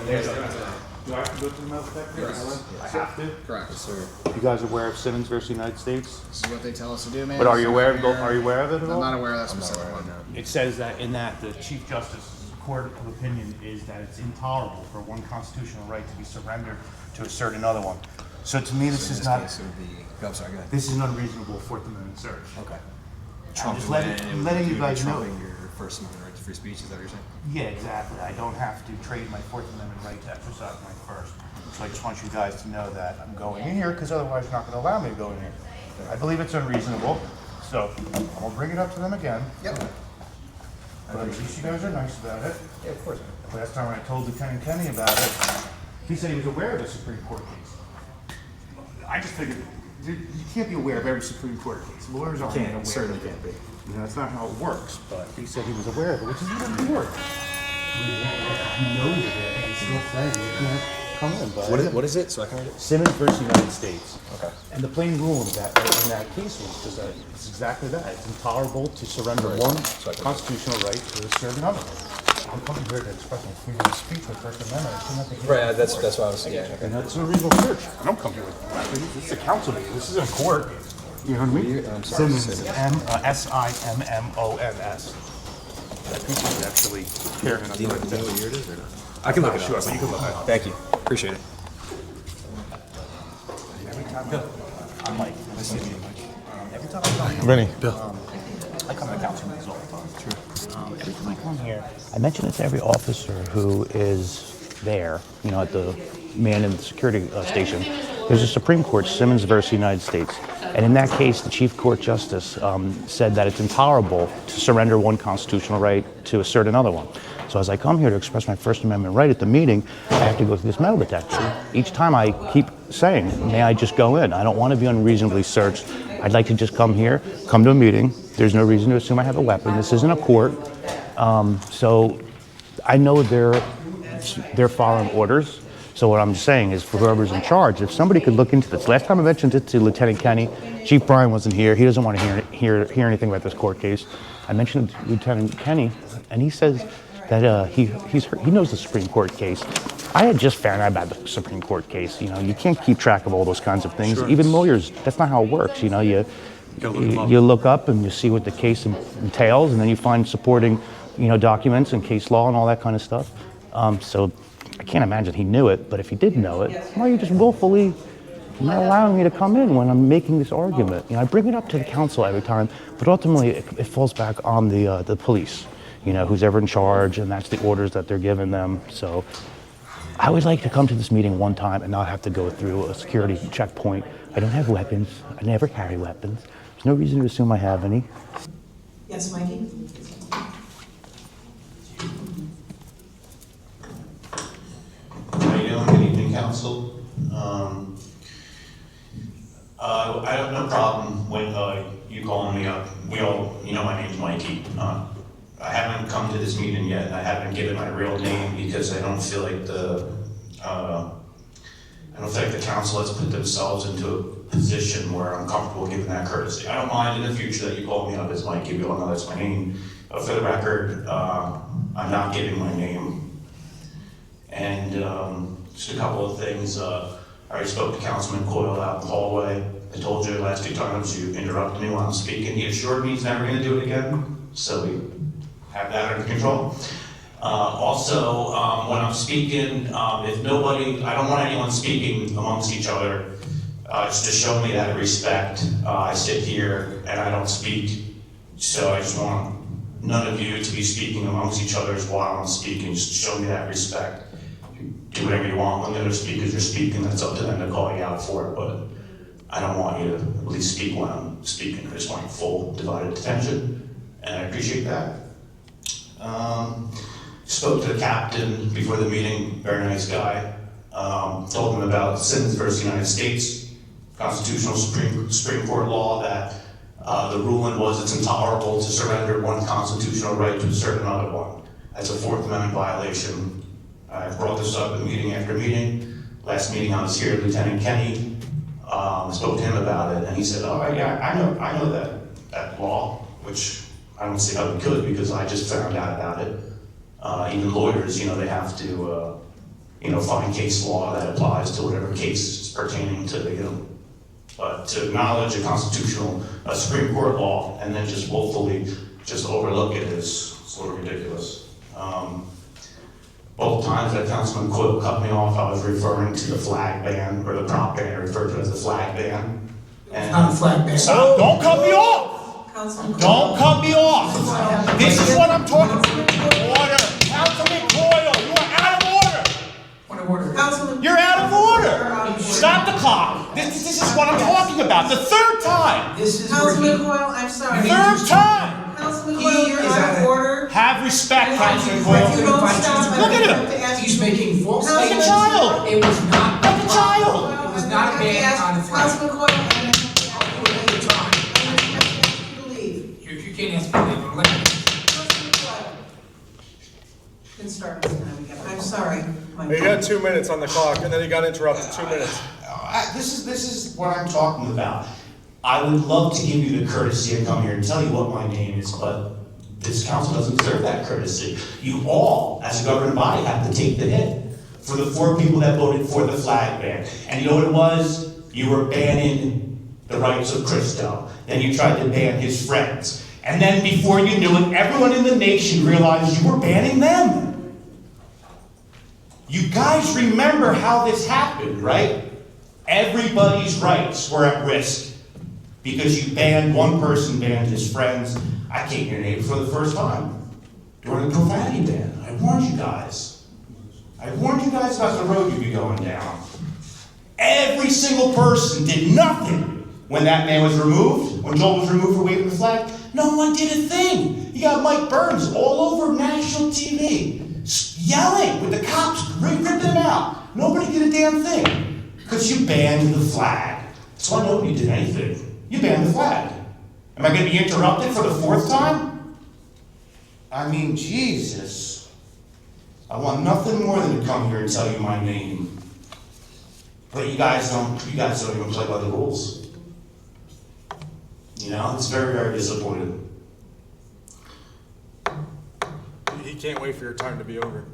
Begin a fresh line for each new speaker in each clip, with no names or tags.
Do I have to go to the metal detector?
Yes.
I have to?
Correct, sir.
You guys are aware of Simmons versus United States?
This is what they tell us to do, man.
But are you aware of it at all?
I'm not aware of that specific one.
It says that in that the Chief Justice's court of opinion is that it's intolerable for one constitutional right to be surrendered to assert another one. So to me, this is not.
Case, it would be, go, sorry, go ahead.
This is an unreasonable Fourth Amendment search.
Okay.
I'm just letting you guys know.
Trumping your First Amendment right to free speech, is that what you're saying?
Yeah, exactly. I don't have to trade my Fourth Amendment right to exercise my first. So I just want you guys to know that I'm going in here because otherwise you're not going to allow me to go in here. I believe it's unreasonable, so I'll bring it up to them again.
Yep.
But at least you guys are nice about it.
Yeah, of course.
Last time I told Lieutenant Kenny about it, he said he was aware of the Supreme Court case. I just figured you can't be aware of every Supreme Court case. Lawyers aren't aware.
Certainly can't be.
You know, that's not how it works, but he said he was aware of it, which is even more. He knows it, and he's still saying you can't come in. But
What is it? So I can read it?
Simmons versus United States.
Okay.
And the plain rule in that case was that it's exactly that. It's intolerable to surrender one constitutional right to assert another. I'm coming here to express my freedom of speech with First Amendment. I shouldn't have to hear
Right, that's what I was thinking.
and that's a reasonable search. I don't come here with weapons. This is a council meeting. This isn't court. You know what I mean?
I'm sorry.
Simmons, Simmons. I appreciate you actually caring enough.
Do you know what year it is or not? I can look it up.
Sure, but you can look it up.
Thank you. Appreciate it.
Every time I'm like,
Nice to meet you, Mike.
every time I come,
Rennie.
I come to council meetings all the time. True. Every time I come here, I mention it to every officer who is there, you know, at the man in the security station. There's a Supreme Court, Simmons versus United States. And in that case, the Chief Court Justice said that it's intolerable to surrender one constitutional right to assert another one. So as I come here to express my First Amendment right at the meeting, I have to go through this metal detector. Each time I keep saying, may I just go in? I don't want to be unreasonably searched. I'd like to just come here, come to a meeting. There's no reason to assume I have a weapon. This isn't a court. So I know they're following orders. So what I'm saying is for whoever's in charge, if somebody could look into this. Last time I mentioned it to Lieutenant Kenny, Chief Bryan wasn't here. He doesn't want to hear anything about this court case. I mentioned it to Lieutenant Kenny, and he says that he knows the Supreme Court case. I had just found out about the Supreme Court case. You know, you can't keep track of all those kinds of things. Sure. Even lawyers, that's not how it works. You know, you look up and you see what the case entails, and then you find supporting, you know, documents and case law and all that kind of stuff. So I can't imagine he knew it, but if he did know it, why are you just willfully not allowing me to come in when I'm making this argument? You know, I bring it up to the council every time, but ultimately it falls back on the police, you know, who's ever in charge, and that's the orders that they're giving them. So I would like to come to this meeting one time and not have to go through a security checkpoint. I don't have weapons. I never carry weapons. There's no reason to assume I have any.
Yes, Mikey?
How you doing? Good evening, council. I have no problem with you calling me up. We all, you know, my name's Mikey. I haven't come to this meeting yet. I haven't given my real name because I don't feel like the council has put themselves into a position where I'm comfortable giving that courtesy. I don't mind in the future that you call me up as Mikey. We all know that's my name. But for the record, I'm not giving my name. And just a couple of things. I already spoke to Councilman Coyle out in the hallway. I told you the last 2 times you interrupted me while I'm speaking. He assured me he's never going to do it again. So we have that under control. Also, when I'm speaking, if nobody, I don't want anyone speaking amongst each other. Just to show me that respect. I sit here and I don't speak. So I just want none of you to be speaking amongst each other while I'm speaking. Just to show me that respect. Do whatever you want when the other speakers are speaking. That's up to them to call you out for it, but I don't want you to at least speak when I'm speaking. I just want full divided attention, and I appreciate that. Spoke to the captain before the meeting, very nice guy. Told him about Simmons versus United States, constitutional Supreme Court law that the ruling was it's intolerable to surrender one constitutional right to assert another one. That's a Fourth Amendment violation. I've brought this up in meeting after meeting. Last meeting I was here, Lieutenant Kenny, spoke to him about it, and he said, "Oh yeah, I know that law," which I don't see how we could because I just found out about it. Even lawyers, you know, they have to, find case law that applies to whatever case is pertaining to but to acknowledge a Supreme Court law and then just willfully just overlook it is sort of ridiculous. Both times that Councilman Coyle cut me off, I was referring to the flag ban, or the prop ban, referred to as the flag ban.
It's not a flag ban.
Stop, don't cut me off!
Councilman Coyle.
Don't cut me off! This is what I'm talking about. Order! Councilman Coyle, you are out of order!
Point of order.
Councilman.
You're out of
You're out of
order!
order.
Stop the clock! This is what I'm talking about, the third time!
This is where
Councilman
he,
Coyle, I'm sorry.
Third time!
Councilman
He
Coyle, you're
is
out
out
of
of-
order.
Have respect, Councilman
If
Coyle.
you don't stop,
Look at
I
him.
have to ask
he's
you.
making false
Like a
statements.
child!
It was not
Like a child!
It was not a ban on the flag.
Councilman Coyle, I'm gonna have to ask
You will have the time.
you to leave.
You can't ask me to leave. I'm letting you.
Councilman Coyle. Didn't start this time again. I'm sorry.
He had 2 minutes on the clock, and then he got interrupted. 2 minutes.
This is what I'm talking about. I would love to give you the courtesy to come here and tell you what my name is, but this council doesn't deserve that courtesy. You all, as a governing body, have to take the hit for the 4 people that voted for the flag ban. And you know what it was? You were banning the rights of Christo. Then you tried to ban his friends. And then before you knew it, everyone in the nation realized you were banning them. You guys remember how this happened, right? Everybody's rights were at risk because you banned one person, banned his friends. I came your name for the first time during the profanity ban. I warned you guys. I warned you guys about the road you'd be going down. Every single person did nothing when that man was removed, when Joel was removed for waving the flag. No one did a thing. You got Mike Burns all over national TV yelling with the cops, ripping them out. Nobody did a damn thing because you banned the flag. So I know you did anything. You banned the flag. Am I going to be interrupted for the 4th time? I mean, Jesus. I want nothing more than to come here and tell you my name. But you guys don't even play by the rules. It's very, very disappointing.
He can't wait for your time to be over.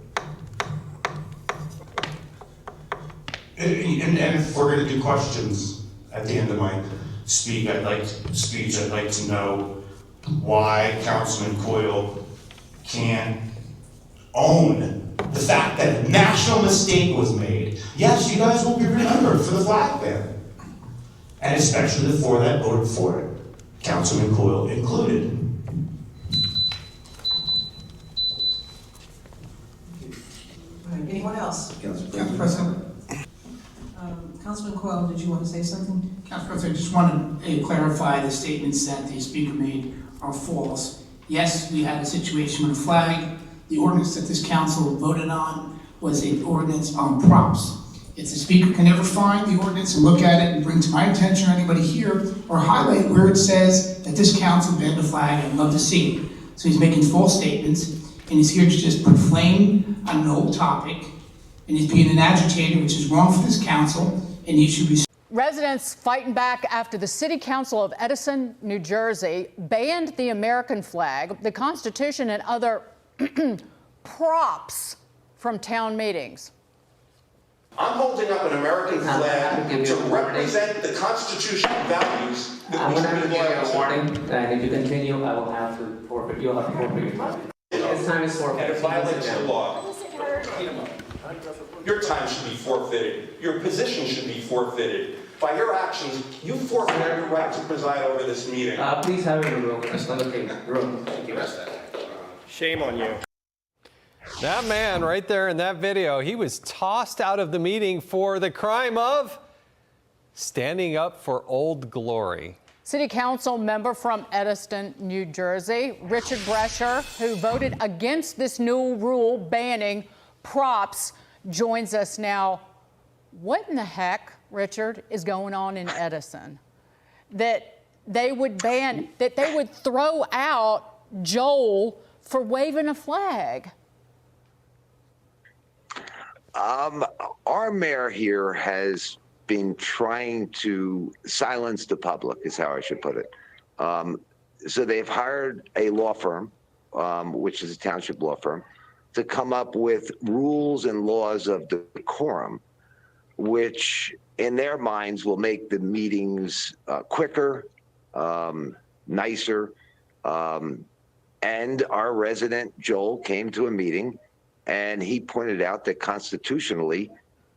And if we're going to do questions at the end of my speech, I'd like to know why Councilman Coyle can't own the fact that a national mistake was made. Yes, you guys will be remembered for the flag ban, and especially the 4 that voted for it, Councilman Coyle included.
All right, anyone else?
Council President.
Councilman Coyle, did you want to say something?
Council President, I just wanted to clarify the statements that the speaker made are false. Yes, we had a situation with a flag. The ordinance that this council voted on was an ordinance on props. If the speaker can ever find the ordinance and look at it and bring to my attention or anybody here, or highlight where it says that this council banned the flag, I'd love to see it. So he's making false statements, and he's here to just put flame on an old topic, and he's being an agitator, which is wrong for this council, and he should be.
Residents fighting back after the City Council of Edison, New Jersey, banned the American flag, the Constitution, and other props from town meetings.
I'm holding up an American flag to represent the constitutional values that
I'm
we
going to have to
should be
give you a
loyal to.
warning, and if you continue, I will have to forfeit, you'll have to forfeit your time. This time is forfeit.
And it violates the law. Your time should be forfeited. Your position should be forfeited. By your actions, you forfeited your right to preside over this meeting.
Please have it in the room, just let me take the room. Thank you.
Shame on you.
That man right there in that video, he was tossed out of the meeting for the crime of standing up for Old Glory.
City Council member from Edison, New Jersey, Richard Brescher, who voted against this new rule banning props, joins us now. What in the heck, Richard, is going on in Edison? That they would ban, that they would throw out Joel for waving a flag?
Our mayor here has been trying to silence the public, is how I should put it. So they've hired a law firm, which is a township law firm, to come up with rules and laws of decorum, which in their minds will make the meetings quicker, nicer. And our resident, Joel, came to a meeting and he pointed out that constitutionally,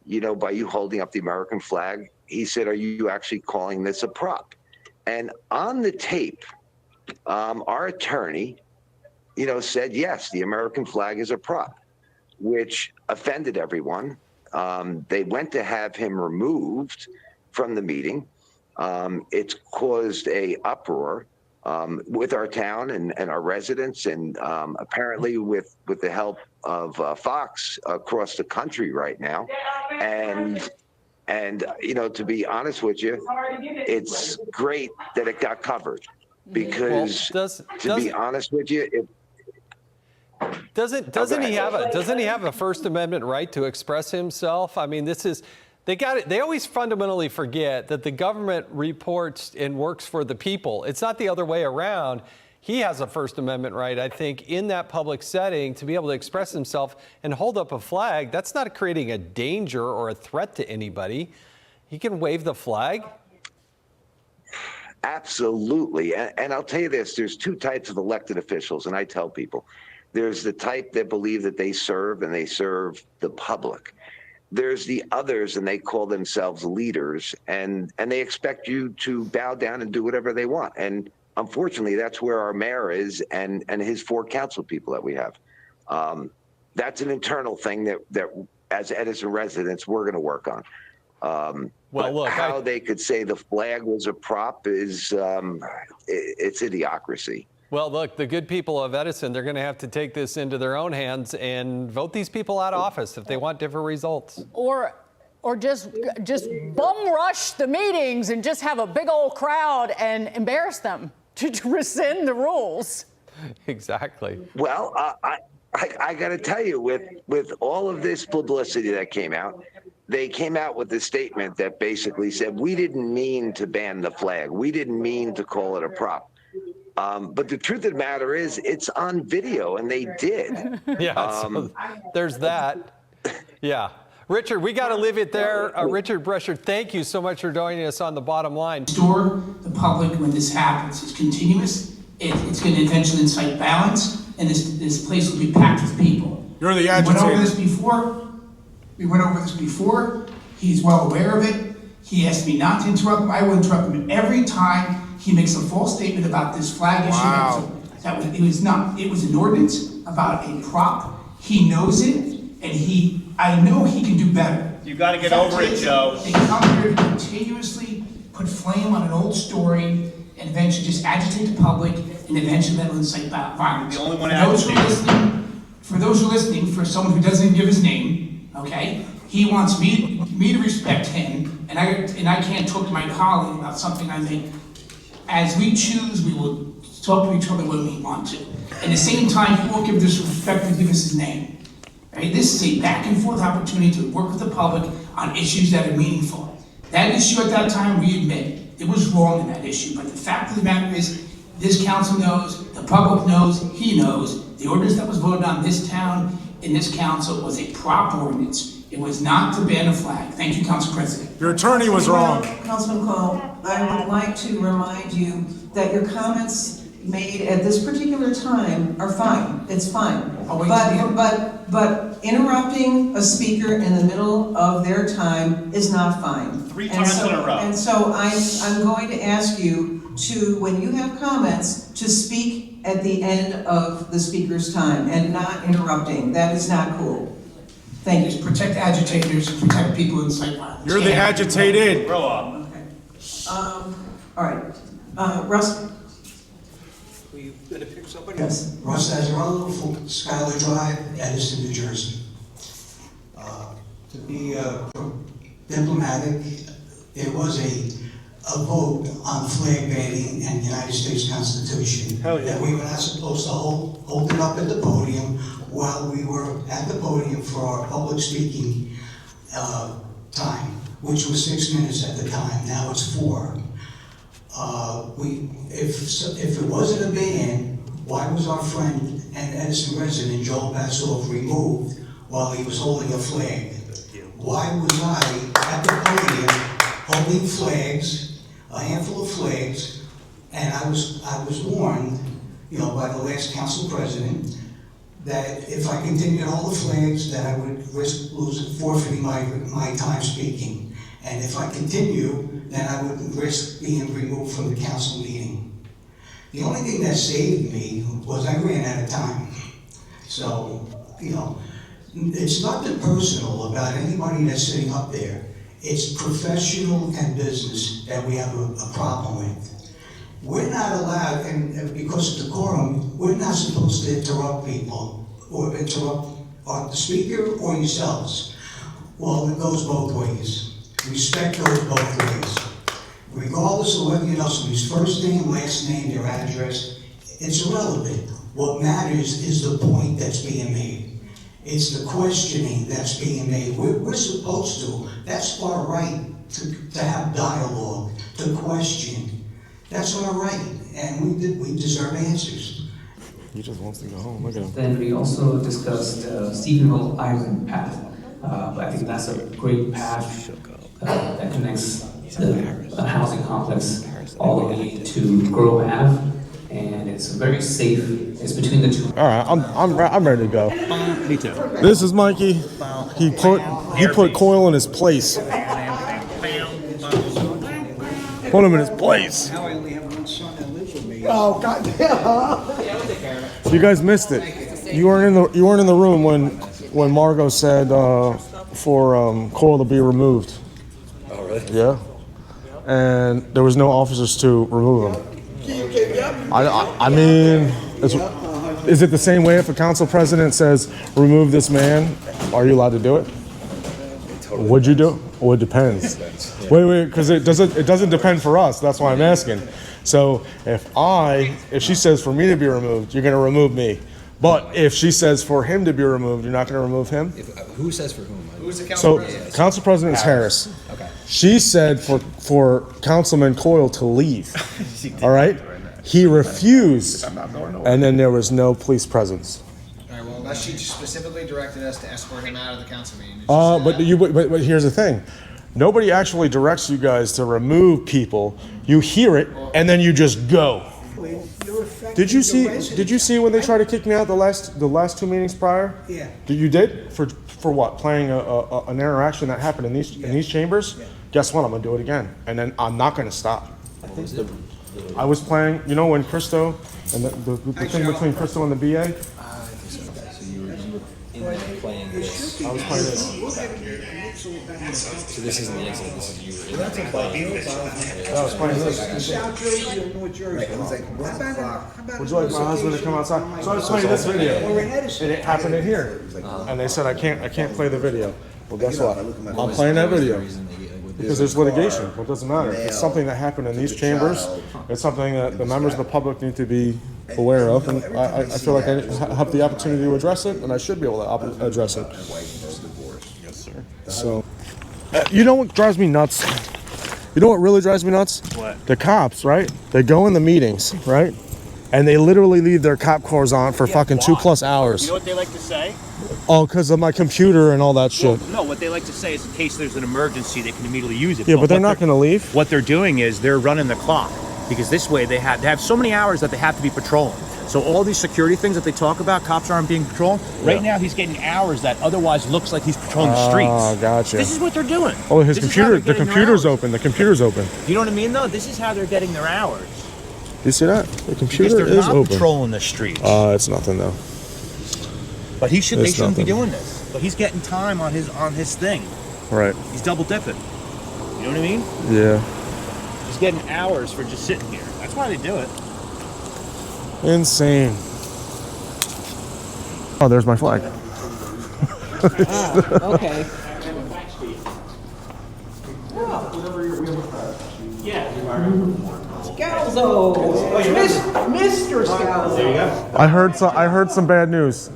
you know, by you holding up the American flag, he said, are you actually calling this a prop? And on the tape, our attorney, you know, said, yes, the American flag is a prop, which offended everyone. They went to have him removed from the meeting. It's caused a uproar with our town and our residents, and apparently with the help of Fox across the country right now. And you know, to be honest with you, it's great that it got covered, because to be honest with you,
doesn't he have a First Amendment right to express himself? I mean, this is, they always fundamentally forget that the government reports and works for the people. It's not the other way around. He has a First Amendment right, I think, in that public setting to be able to express himself and hold up a flag. That's not creating a danger or a threat to anybody. He can wave the flag.
Absolutely. And I'll tell you this, there's two types of elected officials, and I tell people, there's the type that believe that they serve and they serve the public. There's the others, and they call themselves leaders, and they expect you to bow down and do whatever they want. And unfortunately, that's where our mayor is, and his 4 council people that we have. That's an internal thing that as Edison residents, we're going to work on.
Well, look,
how they could say the flag was a prop is, it's idiocracy.
Well, look, the good people of Edison, they're going to have to take this into their own hands and vote these people out of office if they want different results.
Or just bum rush the meetings and just have a big old crowd and embarrass them to rescind the rules.
Exactly.
Well, I got to tell you, with all of this publicity that came out, they came out with a statement that basically said, we didn't mean to ban the flag. We didn't mean to call it a prop. But the truth of the matter is, it's on video, and they did.
Yeah, so there's that. Yeah. Richard, we got to leave it there. Richard Brescher, thank you so much for joining us on The Bottom Line.
Restore the public when this happens. It's continuous. It's going to eventually incite violence, and this place will be packed with people.
You're the agitator.
We went over this before. He's well aware of it. He asked me not to interrupt him. I will interrupt him every time he makes a false statement about this flag issue.
Wow.
It was an ordinance about a prop. He knows it, and I know he can do better.
You got to get over it, Joe.
They come here to continuously put flame on an old story and eventually just agitate the public, and eventually that will incite violence.
The only one
For those who are listening, for someone who doesn't give his name, okay, he wants me to respect him, and I can't talk to my colleague about something I think. As we choose, we will talk to each other when we want to. At the same time, he won't give disrespect to give us his name. Right? This is a back and forth opportunity to work with the public on issues that are meaningful. That issue at that time, we admit, it was wrong in that issue. But the fact of the matter is, this council knows, the public knows, he knows, the ordinance that was voted on this town in this council was a prop ordinance. It was not to ban a flag. Thank you, Council President.
Your attorney was wrong.
Councilman Coyle, I would like to remind you that your comments made at this particular time are fine. It's fine. But interrupting a speaker in the middle of their time is not fine.
3 times in a row.
And so I'm going to ask you to, when you have comments, to speak at the end of the speaker's time and not interrupting. That is not cool. Thank you.
Protect agitators, protect people who incite violence.
You're the agitated.
Grow up.
Okay. All right. Russ?
Were you going to pick somebody?
Yes, Russ Azarello from Skylar Drive, Edison, New Jersey. To be diplomatic, it was a vote on flag banning and the United States Constitution.
Hell yeah.
That we were not supposed to hold it up at the podium while we were at the podium for our public speaking time, which was 6 minutes at the time. Now it's 4. If it wasn't a ban, why was our friend and Edison resident Joel Bassoff removed while he was holding a flag? Why was I at the podium holding flags, a handful of flags, and I was warned, you know, by the last council president that if I continued to hold the flags, that I would risk forfeiting my time speaking. And if I continue, then I would risk being removed from the council meeting. The only thing that saved me was I ran out of time. So, you know, it's nothing personal about anybody that's sitting up there. It's professional and business that we have a problem with. We're not allowed, and because of decorum, we're not supposed to interrupt people or interrupt the speaker or yourselves. Well, it goes both ways. Respect goes both ways. Regardless of whether you know somebody's first name, last name, their address, it's irrelevant. What matters is the point that's being made. It's the questioning that's being made. We're supposed to. That's our right to have dialogue, to question. That's our right, and we deserve answers.
He just wants to go home. Look at him.
Then we also discussed Stephenville Island path. I think that's a great path that connects the housing complex all the way to Grove Ave, and it's very safe. It's between the two.
All right, I'm ready to go.
Me too.
This is Mikey. He put Coyle in his place. Put him in his place.
Now I only have one son that lives with me.
Oh goddamn! You guys missed it. You weren't in the room when Margot said for Coyle to be removed.
Oh really?
Yeah. And there was no officers to remove him. I mean, is it the same way if a council president says remove this man? Are you allowed to do it? Would you do it? Well, it depends. Wait, because it doesn't depend for us. That's why I'm asking. So if she says for me to be removed, you're going to remove me. But if she says for him to be removed, you're not going to remove him?
Who says for whom?
Who's the council president?
So council president is Harris.
Okay.
She said for Councilman Coyle to leave. All right? He refused. And then there was no police presence.
All right, well, unless she specifically directed us to escort him out of the council meeting.
But here's the thing. Nobody actually directs you guys to remove people. You hear it and then you just go. Did you see when they tried to kick me out the last two meetings prior?
Yeah.
You did? For what? Playing an interaction that happened in these chambers? Yeah. Guess what? I'm gonna do it again. And then I'm not gonna stop. I was playing, you know, when Christo and the thing between Christo and the BA?
So you were playing this.
I was playing this.
So this isn't the exit, this is you were playing this.
I was playing this.
South Jersey or North Jersey?
Would you like my husband to come outside? So I was playing this video, and it happened in here. And they said I can't play the video. Well, guess what? I'm playing that video because there's litigation. Well, it doesn't matter. It's something that happened in these chambers. It's something that the members of the public need to be aware of, and I feel like I have the opportunity to address it, and I should be able to address it. Yes, sir. So, you know what drives me nuts? You know what really drives me nuts?
What?
The cops, right? They go in the meetings, right? And they literally leave their cop cars on for fucking 2+ hours.
You know what they like to say?
Oh, because of my computer and all that shit.
No, what they like to say is in case there's an emergency, they can immediately use it.
Yeah, but they're not going to leave.
What they're doing is they're running the clock because this way they have so many hours that they have to be patrolling. So all these security things that they talk about, cops aren't being patrolled. Right now, he's getting hours that otherwise looks like he's patrolling the streets.
Oh, gotcha.
This is what they're doing.
Oh, the computer's open. The computer's open.
You know what I mean, though? This is how they're getting their hours.
You see that? The computer
Because they're
is
not
open.
patrolling the streets.
It's nothing though.
But they shouldn't
nothing.
be doing this. But he's getting time on his thing.
Right.
He's double dipping. You know what I mean?
Yeah.
He's getting hours for just sitting here. That's why they do it.
Insane. Oh, there's my flag.
Okay. Scalzo! Mr. Scalzo!
There you go.
I heard some bad news.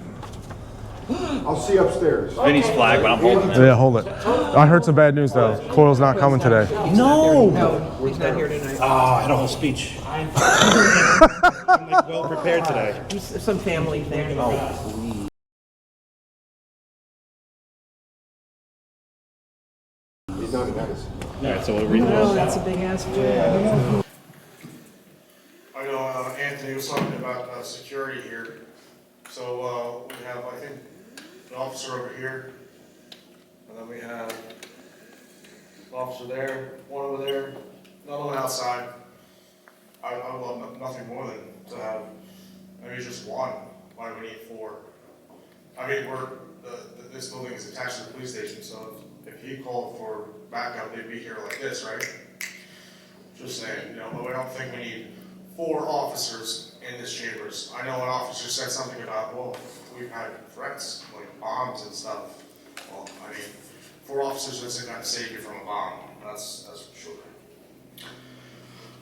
I'll see you upstairs.
Vinny's flag, but I'm holding it.
Yeah, hold it. I heard some bad news though. Coyle's not coming today.
No!
He's not here tonight.
I had a whole speech.
I'm like well prepared today.
Some family thing.
He's not in Madison.
All right, so we'll read
No,
those.
that's a big ass job.
I know Anthony was talking about security here. So we have, I think, an officer over here, and then we have an officer there, one over there, another one outside. I would love nothing more than to have maybe just one. Why do we need four? I mean, this building is attached to the police station, so if he called for backup, they'd be here like this, right? Just saying, but we don't think we need 4 officers in this chambers. I know an officer said something about, well, we've had threats, like bombs and stuff. Well, I mean, 4 officers isn't going to save you from a bomb, that's for sure.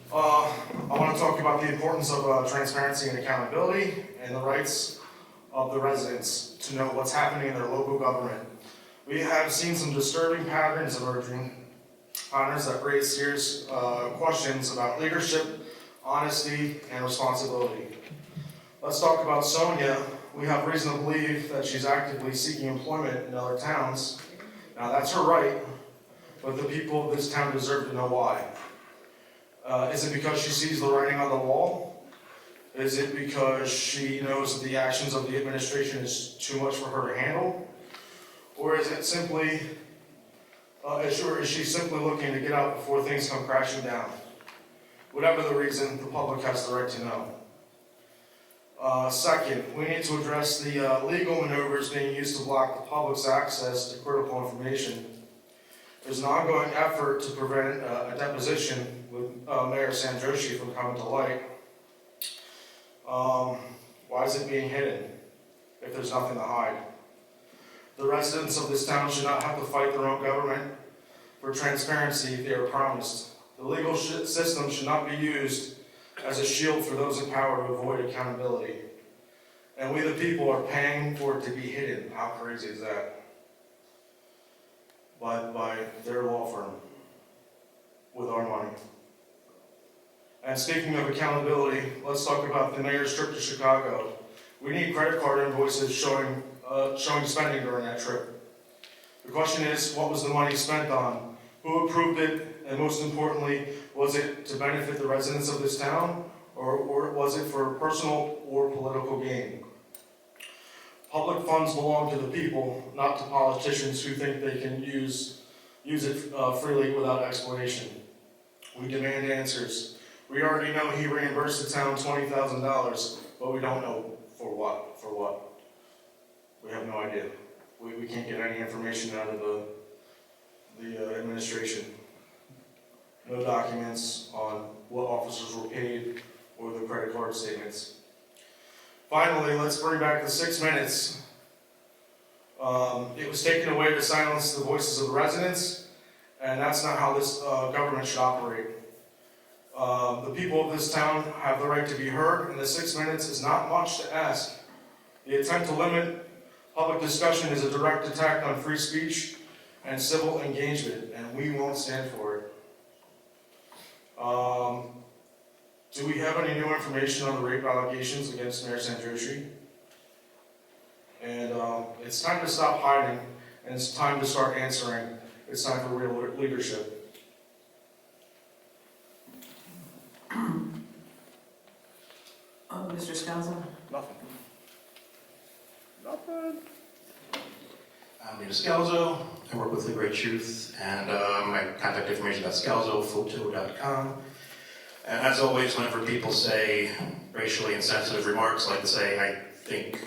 I want to talk about the importance of transparency and accountability and the rights of the residents to know what's happening in their local government. We have seen some disturbing patterns emerging, patterns that raise serious questions about leadership, honesty, and responsibility. Let's talk about Sonia. We have reason to believe that she's actively seeking employment in other towns. Now that's her right, but the people of this town deserve to know why. Is it because she sees the writing on the wall? Is it because she knows that the actions of the administration is too much for her to handle? Or is it simply, is she simply looking to get out before things come crashing down? Whatever the reason, the public has the right to know. Second, we need to address the legal maneuvers being used to block the public's access to critical information. There's an ongoing effort to prevent a deposition with Mayor Sandroshi from coming to light. Why is it being hidden if there's nothing to hide? The residents of this town should not have to fight their own government for transparency they are promised. The legal system should not be used as a shield for those in power to avoid accountability. And we the people are paying for it to be hidden. How crazy is that? By their law firm, with our money. And speaking of accountability, let's talk about the mayor's trip to Chicago. We need credit card invoices showing spending during that trip. The question is, what was the money spent on? Who approved it? And most importantly, was it to benefit the residents of this town, or was it for personal or political gain? Public funds belong to the people, not to politicians who think they can use it freely without explanation. We demand answers. We already know he reimbursed the town $20,000, but we don't know for what. For what? We have no idea. We can't get any information out of the administration. No documents on what officers were paid or the credit card statements. Finally, let's bring back the 6 minutes. It was taken away to silence the voices of the residents, and that's not how this government should operate. The people of this town have the right to be heard, and the 6 minutes is not much to ask. The attempt to limit public discussion is a direct attack on free speech and civil engagement, and we won't stand for it. Do we have any new information on the rape allegations against Mayor Sandroshi? And it's time to stop hiding, and it's time to start answering. It's time for real leadership.
Mr. Scalzo?
Nothing.
I'm David Scalzo. I work with The Great Truth, and my contact information is scalzophoto.com. And as always, whenever people say racially insensitive remarks, I like to say I think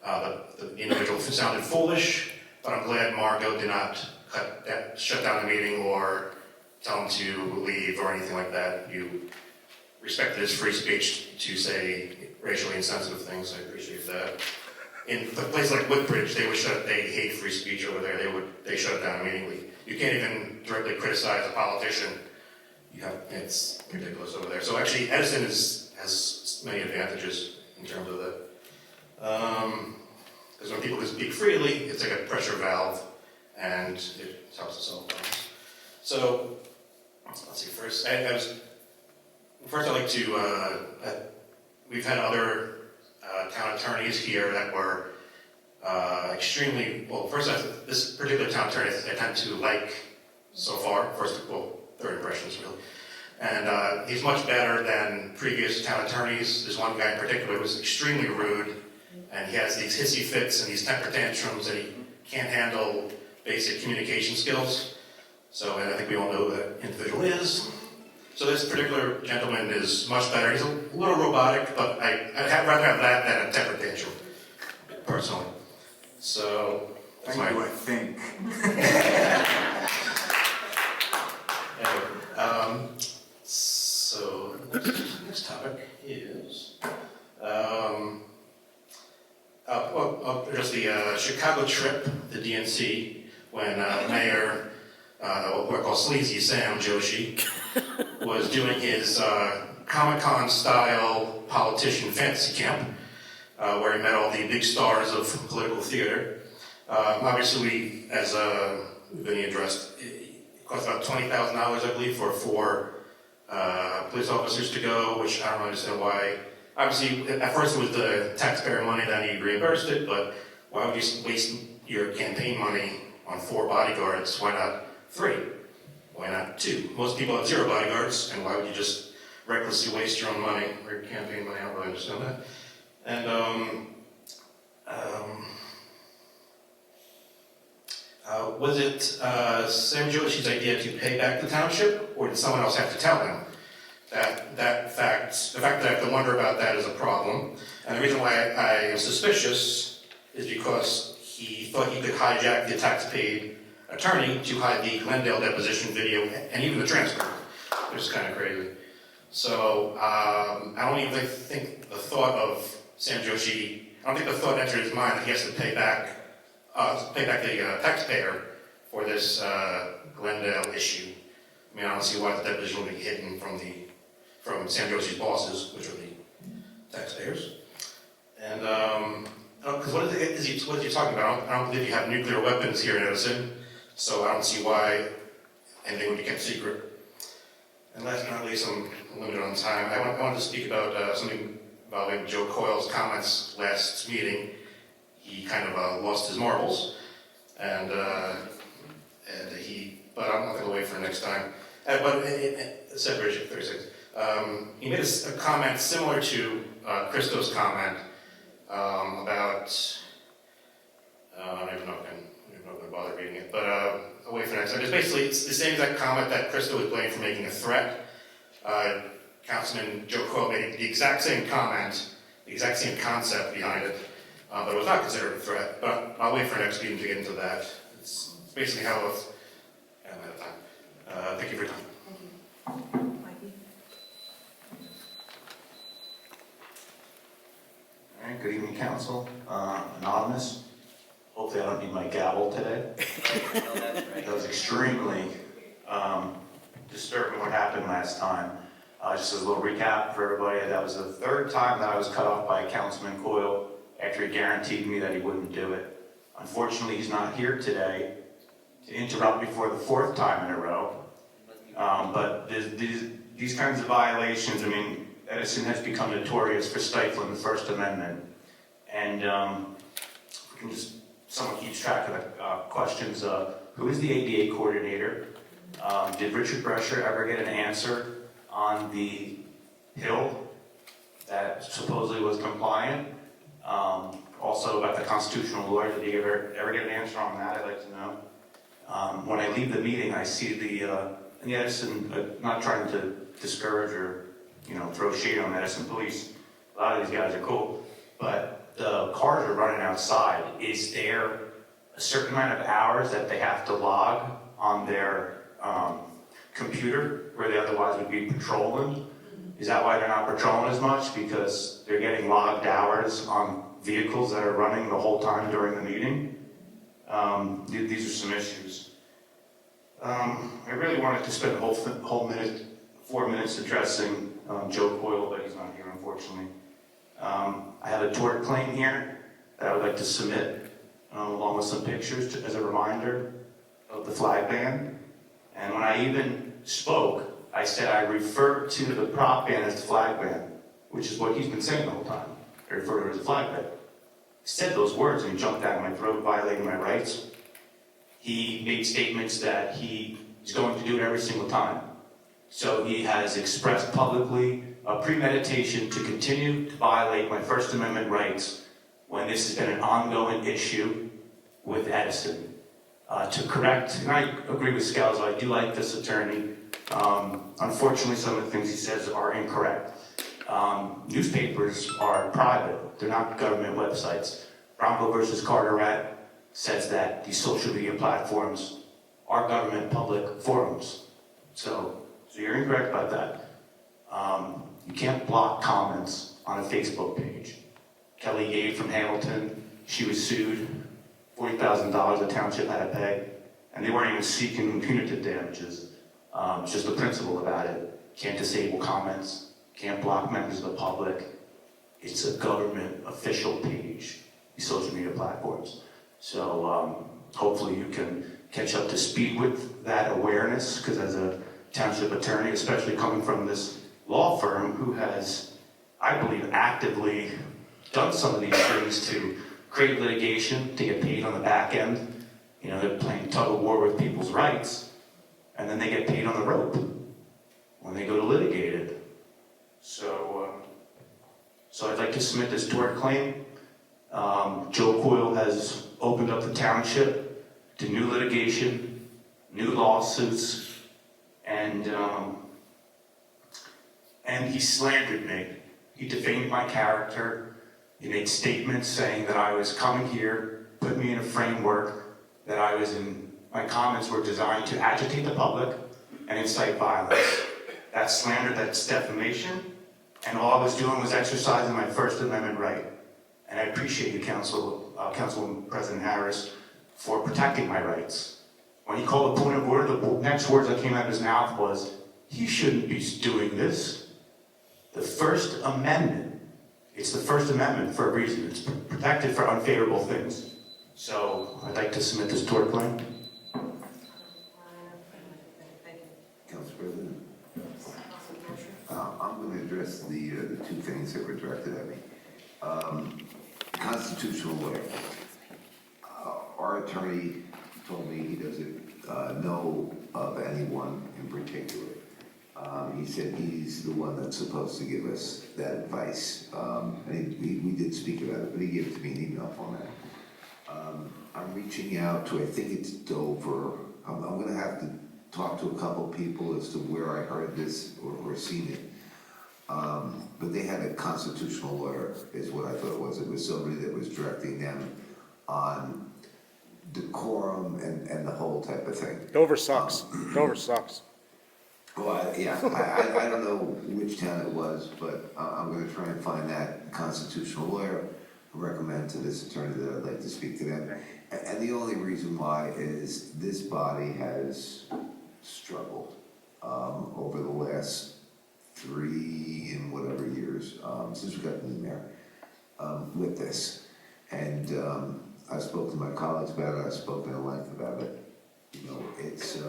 the individual sounded foolish, but I'm glad Margot did not shut down the meeting or tell him to leave or anything like that. You respected his free speech to say racially insensitive things. I appreciate that. In a place like Woodbridge, they hate free speech over there. They shut it down immediately. You can't even directly criticize a politician. It's ridiculous over there. So actually, Edison has many advantages in terms of that. Because when people can speak freely, it's like a pressure valve, and it helps to solve problems. So let's see. First, I was First, I'd like to, we've had other town attorneys here that were extremely, well, first, this particular town attorney I tend to like so far, third impressions really. And he's much better than previous town attorneys. There's one guy in particular who was extremely rude, and he has these hissy fits and these temper tantrums, and he can't handle basic communication skills. So, and I think we all know who that individual is. So this particular gentleman is much better. He's a little robotic, but I'd rather have that than a temper tantrum, personally. So, that's my...
I think.
Anyway, so, next topic is... I'll address the Chicago trip, the DNC, when Mayor, what I call Sleazy Sam Joshi, was doing his Comic-Con style politician fantasy camp, where he met all the big stars of political theater. Obviously, we, as Vinny addressed, it cost about $20,000, I believe, for 4 police officers to go, which I don't understand why. Obviously, at first it was the taxpayer money that he reimbursed it, but why would you waste your campaign money on 4 bodyguards? Why not 3? Why not 2? Most people have 0 bodyguards, and why would you just recklessly waste your own money, or your campaign money? I don't really understand that. And was it Sam Joshi's idea to pay back the township, or did someone else have to tell him the fact that I have to wonder about that is a problem? And the reason why I am suspicious is because he thought he could hijack the tax-paid attorney to hide the Glendale deposition video and even the transcript, which is kind of crazy. So I don't even think the thought of Sam Joshi, I don't think the thought entered his mind that he has to pay back the taxpayer for this Glendale issue. I mean, I don't see why the deposition would be hidden from Sam Joshi's bosses, which are the taxpayers. And because what is he talking about? I don't believe you have nuclear weapons here in Edison, so I don't see why anything would be kept secret. And last but not least, I'm limited on time. I wanted to speak about something involving Joe Coyle's comments last meeting. He kind of lost his marbles, but I'm not going to wait for next time. But separation 36. He made a comment similar to Christo's comment about. I don't even know if I'm going to bother reading it, but I'll wait for next time. It's the same exact comment that Christo was blamed for making a threat. Councilman Joe Coyle made the exact same comment, the exact same concept behind it, but it was not considered a threat. But I'll wait for next meeting to get into that. It's basically how I'm out of time. Thank you for your time.
Mikey.
All right, good evening, council. Anonymous. Hopefully I don't need my gavel today. That was extremely disturbing what happened last time. Just as a little recap for everybody, that was the 3rd time that I was cut off by Councilman Coyle after he guaranteed me that he wouldn't do it. Unfortunately, he's not here today to interrupt me for the 4th time in a row. But these kinds of violations, I mean, Edison has become notorious for stifling the First Amendment. And we can just, someone keeps track of the questions. Who is the ADA coordinator? Did Richard Brescher ever get an answer on the Hill that supposedly was compliant? Also about the constitutional lawyer, did he ever get an answer on that? I'd like to know. When I leave the meeting, I see the Edison, not trying to discourage or throw shade on the Edison police. A lot of these guys are cool, but the cars are running outside. Is there a certain amount of hours that they have to log on their computer where they otherwise would be patrolling? Is that why they're not patrolling as much? Because they're getting logged hours on vehicles that are running the whole time during the meeting? These are some issues. I really wanted to spend a whole 4 minutes addressing Joe Coyle, but he's not here, unfortunately. I have a tort claim here that I would like to submit, along with some pictures as a reminder of the flag ban. And when I even spoke, I said I referred to the prop ban as the flag ban, which is what he's been saying the whole time. I referred to it as a flag ban. He said those words and he jumped down my throat, violating my rights. He made statements that he is going to do it every single time. So he has expressed publicly a premeditation to continue to violate my First Amendment rights when this has been an ongoing issue with Edison. To correct, and I agree with Scalzo, I do like this attorney. Unfortunately, some of the things he says are incorrect. Newspapers are private, they're not government websites. Bronco versus Carteret says that these social media platforms are government public forums. So you're incorrect about that. You can't block comments on a Facebook page. Kelly Yade from Hamilton, she was sued, $40,000 the township had to pay, and they weren't even seeking punitive damages. It's just the principle about it. Can't disable comments, can't block members of the public. It's a government official page, these social media platforms. So hopefully you can catch up to speed with that awareness, because as a township attorney, especially coming from this law firm who has, I believe, actively done some of these things to create litigation to get paid on the back end. You know, they're playing tug of war with people's rights, and then they get paid on the rope when they go to litigate it. So I'd like to submit this tort claim. Joe Coyle has opened up the township to new litigation, new lawsuits, and he slandered me. He defamed my character. He made statements saying that I was coming here, put me in a framework, that I was in, my comments were designed to agitate the public and incite violence. That's slander, that's defamation, and all I was doing was exercising my First Amendment right. And I appreciate you, Councilwoman President Harris, for protecting my rights. When he called a point of order, the next words that came out of his mouth was, he shouldn't be doing this. The First Amendment, it's the First Amendment for a reason. It's protected for unfavorable things. So I'd like to submit this tort claim.
Council President, I'm going to address the two things that were directed at me. Constitutional lawyer. Our attorney told me he doesn't know of anyone in particular. He said he's the one that's supposed to give us that advice. And we did speak about it, but he gave it to me in email format. I'm reaching out to, I think it's Dover. I'm going to have to talk to a couple people as to where I heard this or seen it. But they had a constitutional lawyer, is what I thought it was. It was somebody that was directing them on decorum and the whole type of thing.
Dover sucks. Dover sucks.
Well, I don't know which town it was, but I'm going to try and find that constitutional lawyer, recommend to this attorney that I'd like to speak to them. And the only reason why is this body has struggled over the last 3 and whatever years, since we got the new mayor, with this. And I spoke to my colleagues about it, I've spoken at length about it. You know, it's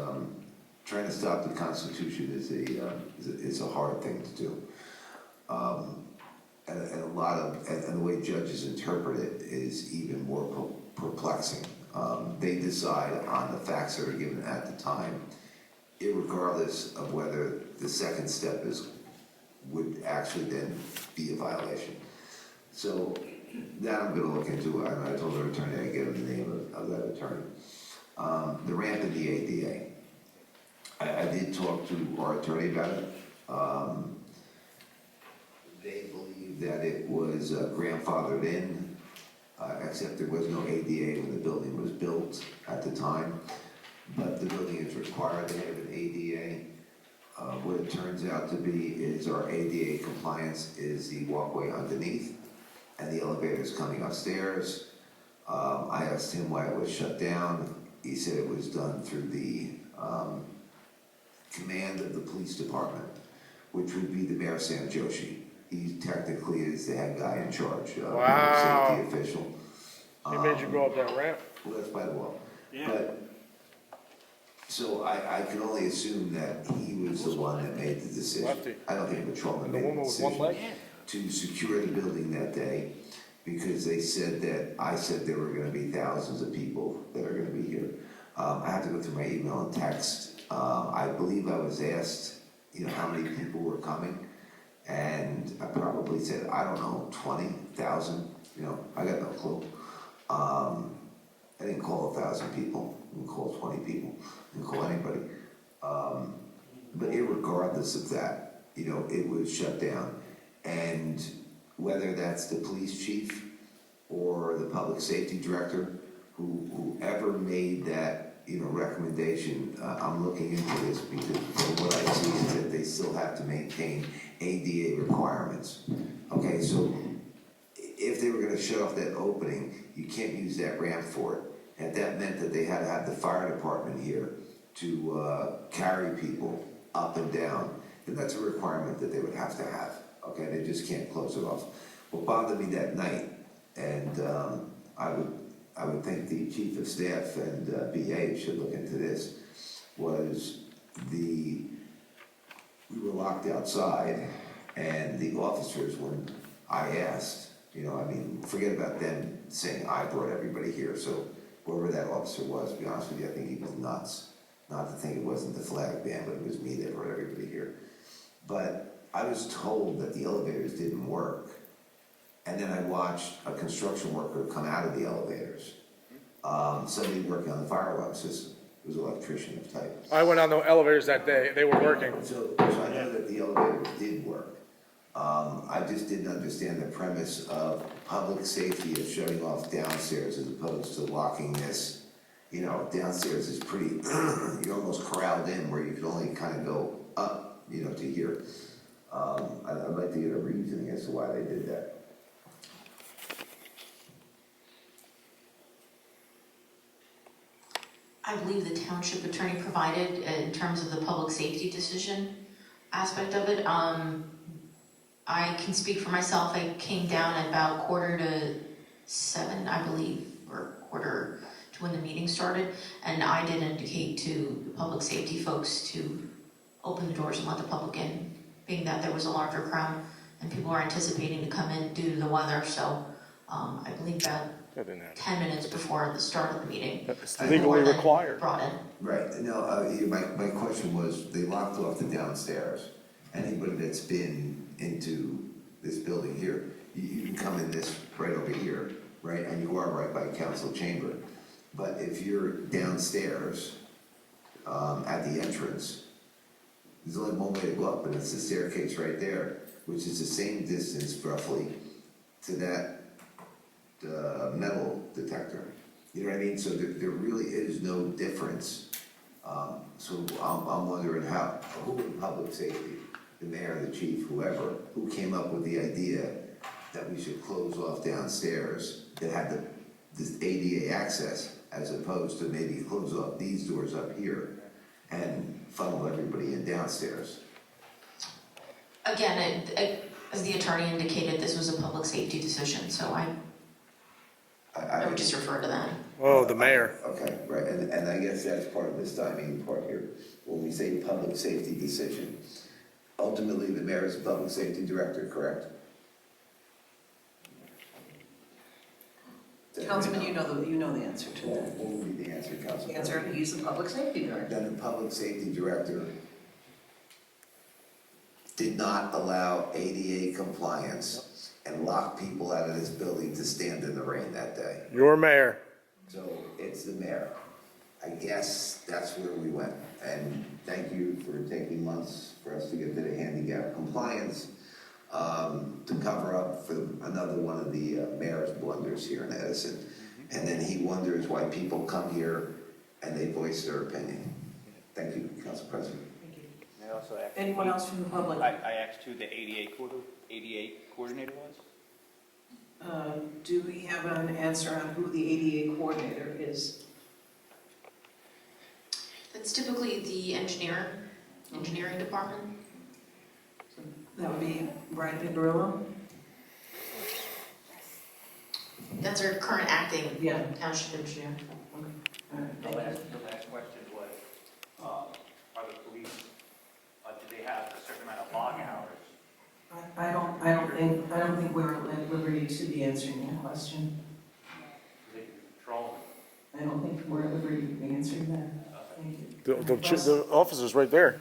trying to stop the Constitution is a hard thing to do. And a lot of, and the way judges interpret it is even more perplexing. They decide on the facts that are given at the time, irregardless of whether the second step would actually then be a violation. So that I'm going to look into, and I told our attorney I'd get him the name of that attorney. The ramp in the ADA. I did talk to our attorney about it. They believe that it was grandfathered in, except there was no ADA when the building was built at the time. But the building is required to have an ADA. What it turns out to be is our ADA compliance is the walkway underneath and the elevators coming upstairs. I asked him why it was shut down. He said it was done through the command of the police department, which would be the Mayor Sam Joshi. He technically is the head guy in charge,
Wow.
safety official.
He made you go up that ramp?
Well, that's by the law.
Yeah.
But So I can only assume that he was the one that made the decision.
Lefty.
I don't think the patrolman
And the
made the
woman with one
decision
leg?
to secure the building that day, because they said that, I said there were gonna be thousands of people that are gonna be here. I have to go through my email and text. I believe I was asked, how many people were coming, and I probably said, I don't know, 20,000, I got no clue. I didn't call 1,000 people, I didn't call 20 people, I didn't call anybody. But irregardless of that, it was shut down. And whether that's the police chief or the public safety director, whoever made that, recommendation, I'm looking into this, because what I see is that they still have to maintain ADA requirements. Okay, so if they were gonna shut off that opening, you can't use that ramp for it. And that meant that they had to have the fire department here to carry people up and down. And that's a requirement that they would have to have, okay? They just can't close it off. What bothered me that night, and I would think the chief of staff and BA should look into this, was we were locked outside, and the officers, when I asked, forget about them saying I brought everybody here, so whoever that officer was, to be honest with you, I think he was nuts. Not to think it wasn't the flag band, but it was me that brought everybody here. But I was told that the elevators didn't work. And then I watched a construction worker come out of the elevators. Somebody working on the fire alarm system. It was an electrician of type.
I went on the elevators that day. They were working.
So I know that the elevators did work. I just didn't understand the premise of public safety of shutting off downstairs as opposed to locking this. Downstairs is pretty, you're almost corralled in where you can only kind of go up, to here. I'd like to get a reasoning as to why they did that.
I believe the township attorney provided in terms of the public safety decision aspect of it. I can speak for myself. I came down at about 6:45, I believe, or quarter to when the meeting started, and I did indicate to the public safety folks to open the doors and let the public in, being that there was a larger crowd and people were anticipating to come in due to the weather. So I believe about 10 minutes before the start of the meeting.
It's legally required.
Brought in.
Right. No, my question was, they locked off the downstairs. Anybody that's been into this building here, you can come in this right over here, right? And you are right by council chamber. But if you're downstairs at the entrance, there's only one way to go up, and it's the staircase right there, which is the same distance roughly to that metal detector. You know what I mean? So there really is no difference. So I'm wondering who in public safety, the mayor, the chief, whoever, who came up with the idea that we should close off downstairs that had this ADA access, as opposed to maybe close off these doors up here and funnel everybody in downstairs.
Again, as the attorney indicated, this was a public safety decision, so I would just refer to that.
Oh, the mayor.
Okay, right, and I guess that's part of this timing part here. When we say public safety decision, ultimately the mayor is the public safety director, correct?
Councilman, you know the answer to that.
What would be the answer, Councilman?
The answer, he's the public safety director.
Then the public safety director did not allow ADA compliance and lock people out of this building to stand in the rain that day.
Your mayor.
So it's the mayor. I guess that's where we went. And thank you for taking months for us to get to the handicap compliance, to cover up for another one of the mayor's blunders here in Edison. And then he wonders why people come here and they voice their opinion. Thank you, Council President.
May I also ask
Anyone else from the public?
I asked who the ADA coordinator was.
Do we have an answer on who the ADA coordinator is?
That's typically the engineering department.
That would be Brian Picarillo?
That's our current acting township engineer.
The last question was,
don't think we're at liberty to be answering that question. I don't think we're at liberty to be answering that. Thank you.
The officer's right there.